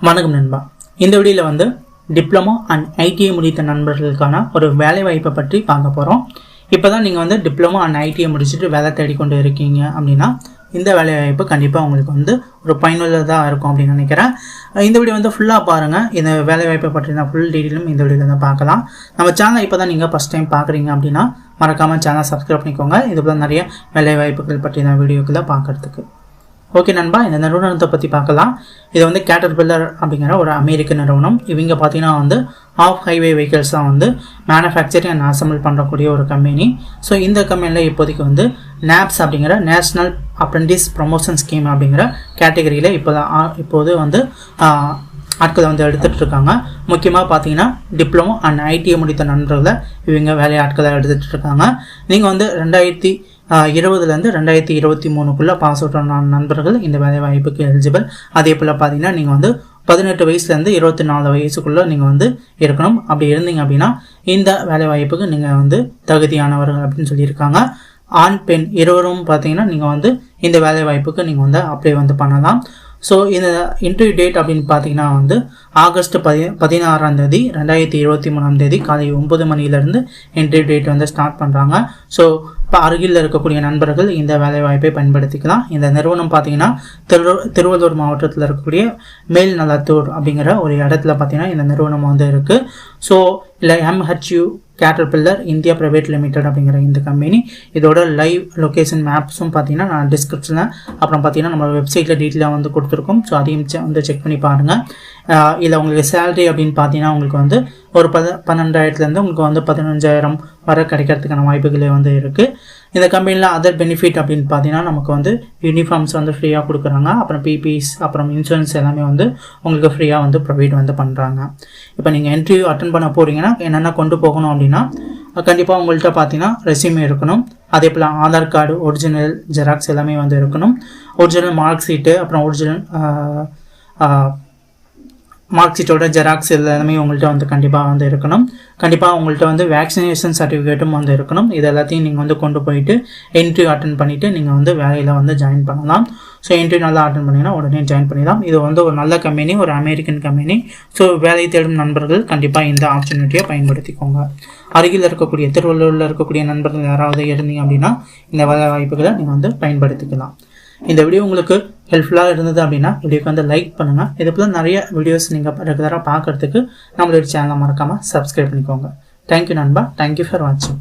வணக்கம் நண்பா. இந்த வீடியோவில் வந்து டிப்ளமோ அண்ட் ஐடிஐ முடித்த நண்பர்களுக்கான ஒரு வேலை வாய்ப்பை பற்றி பார்க்க போகிறோம். இப்போ தான் நீங்கள் வந்து டிப்ளமோ அண்ட் ஐடிஐ முடிச்சுட்டு வேலை தேடிக்கொண்டு இருக்கீங்க அப்படின்னா இந்த வேலை வாய்ப்பு கண்டிப்பாக உங்களுக்கு வந்து ஒரு பயனுள்ளதாக இருக்கும் அப்படின்னு நினைக்கிறேன். இந்த வீடியோ வந்து ஃபுல்லாக பாருங்கள். இந்த வேலை வாய்ப்பை பற்றின ஃபுல் டீட்டெயிலும் இந்த வீடியோவில் தான் பார்க்கலாம். நம்ம சேனலை இப்போ தான் நீங்கள் ஃபஸ்ட் டைம் பார்க்குறீங்க அப்படின்னா மறக்காமல் சேனலை சப்ஸ்கிரைப் பண்ணிக்கோங்க. இது போல் நிறைய வேலை வாய்ப்புகள் பற்றின வீடியோக்களை பார்க்குறதுக்கு. ஓகே நண்பா, இந்த நிறுவனத்தை பற்றி பார்க்கலாம். இது வந்து கேட்டர்பில்லர் அப்படிங்கிற ஒரு அமெரிக்க நிறுவனம். இவங்க பார்த்தீங்கன்னா வந்து ஆஃப் ஹைவே வெஹிக்கிள்ஸ் தான் வந்து மேனுஃபேக்சரிங் அண்ட் அசம்பிள் பண்ணக்கூடிய ஒரு கம்பெனி. ஸோ இந்த கம்பெனியில் இப்போதைக்கு வந்து நாப்ஸ் அப்படிங்கிற நேஷ்னல் அப்ரெண்டிஸ் ப்ரொமோஷன் ஸ்கீம் அப்படிங்கிற கேட்டகரியில் இப்போது வந்து ஆட்களை வந்து எடுத்துகிட்டு இருக்காங்க. முக்கியமாக பார்த்தீங்கன்னா டிப்ளமோ அண்ட் ஐடிஐ முடித்த நண்பர்களை இவங்க வேலை ஆட்களை எடுத்துகிட்டு இருக்காங்க. நீங்கள் வந்து 2020 2023 பாஸ் அவுட் ஆன நண்பர்கள் இந்த வேலை வாய்ப்புக்கு எலிஜிபிள். அதே போல் பார்த்தீங்கன்னா நீங்கள் வந்து 18 வயசுலேருந்து 24 வயசுக்குள்ளே நீங்கள் வந்து இருக்கணும். அப்படி இருந்தீங்க அப்படின்னா இந்த வேலை வாய்ப்புக்கு நீங்கள் வந்து தகுதியானவர்கள் அப்படின்னு சொல்லியிருக்காங்க. ஆண் பெண் இருவரும் பார்த்தீங்கன்னா நீங்கள் வந்து இந்த வேலை வாய்ப்புக்கு நீங்கள் வந்து அப்ளை வந்து பண்ணலாம். ஸோ இந்த இன்டர்வியூ டேட் அப்படின்னு பார்த்தீங்கன்னா வந்து ஆகஸ்ட் 16 2023 காலை 9 மணிலேருந்து இன்டர்வியூ டேட் வந்து ஸ்டார்ட் பண்ணுறாங்க. ஸோ இப்போ அருகில் இருக்கக்கூடிய நண்பர்கள் இந்த வேலை வாய்ப்பை பயன்படுத்திக்கலாம். இந்த நிறுவனம் பார்த்தீங்கன்னா திருவள்ளூர் மாவட்டத்தில் இருக்கக்கூடிய மேல்நலத்தூர் அப்படிங்கிற ஒரு இடத்துல பார்த்தீங்கன்னா இந்த நிறுவனம் வந்து இருக்குது. ஸோ இல்லை MHU caterpillar India private limited அப்படிங்கிற இந்த கம்பெனி. இதோட லைவ் லொக்கேஷன் மேப்ஸும் பார்த்தீங்கன்னா நான் டிஸ்கிரிப்ஷனில் அப்புறம் பார்த்தீங்கன்னா நம்ம வெப்சைட்டில் டீட்டெயிலாக வந்து கொடுத்துருக்கோம். ஸோ அதையும் வந்து செக் பண்ணி பாருங்கள். இல்லை உங்களுக்கு சேலரி அப்படின்னு பார்த்தீங்கன்னா உங்களுக்கு வந்து ஒரு 12,000 உங்களுக்கு வந்து 15,000 வரை கிடைக்கிறதுக்கான வாய்ப்புகளே வந்து இருக்குது. இந்த கம்பெனியில் அதர் பெனிஃபிட் அப்படின்னு பார்த்தீங்கன்னா நமக்கு வந்து யூனிஃபார்ம்ஸ் வந்து ஃப்ரீயாக கொடுக்குறாங்க. அப்புறம் பிபிஸ் அப்புறம் இன்சூரன்ஸ் எல்லாமே வந்து உங்களுக்கு ஃப்ரீயாக வந்து ப்ரொவைட் வந்து பண்ணுறாங்க. இப்போ நீங்கள் இன்டர்வியூ அட்டன் பண்ண போகிறீங்கன்னா என்னென்ன கொண்டு போகணும் அப்படின்னா கண்டிப்பாக உங்கள்கிட்ட பார்த்தீங்கன்னா ரெஸ்யூமே இருக்கணும். அதே போல் ஆதார் கார்டு ஒரிஜினல் ஜெராக்ஸ் எல்லாமே வந்து இருக்கணும். ஒரிஜினல் மார்க் ஷீட்டு அப்புறம் ஒரிஜினல் மார்க் ஷீட்டோட ஜெராக்ஸ் எல்லாமே உங்கள்கிட்ட வந்து கண்டிப்பாக வந்து இருக்கணும். கண்டிப்பாக உங்கள்கிட்ட வந்து வேக்சினேஷன் சர்டிஃபிகேட்டும் வந்து இருக்கணும். இது எல்லாத்தையும் நீங்கள் வந்து கொண்டு போயிட்டு இன்டர்வியூ அட்டன் பண்ணிவிட்டு நீங்கள் வந்து வேலையில் வந்து ஜாயின் பண்ணலாம். ஸோ இன்டர்வியூ நல்லா அட்டன் பண்ணிங்கன்னா உடனே ஜாயின் பண்ணிடலாம். இது வந்து ஒரு நல்ல கம்பெனி, ஒரு அமெரிக்கன் கம்பெனி. ஸோ வேலை தேடும் நண்பர்கள் கண்டிப்பாக இந்த ஆப்பர்ச்சுனிட்டியை பயன்படுத்திக்கோங்க. அருகில் இருக்கக்கூடிய திருவள்ளூரில் இருக்கக்கூடிய நண்பர்கள் யாராவது இருந்தீங்க அப்படின்னா இந்த வேலை வாய்ப்புகளை நீங்கள் வந்து பயன்படுத்திக்கலாம். இந்த வீடியோ உங்களுக்கு ஹெல்ப்ஃபுல்லாக இருந்தது அப்படின்னா வீடியோக்கு வந்து லைக் பண்ணுங்கள். இது போல் நிறைய வீடியோஸ் நீங்கள் ரெகுலராக பார்க்குறதுக்கு நம்மளோட சேனலை மறக்காமல் சப்ஸ்கிரைப் பண்ணிக்கோங்க. தேங்க்யூ நண்பா. தேங்க்யூ ஃபார் வாட்சிங்.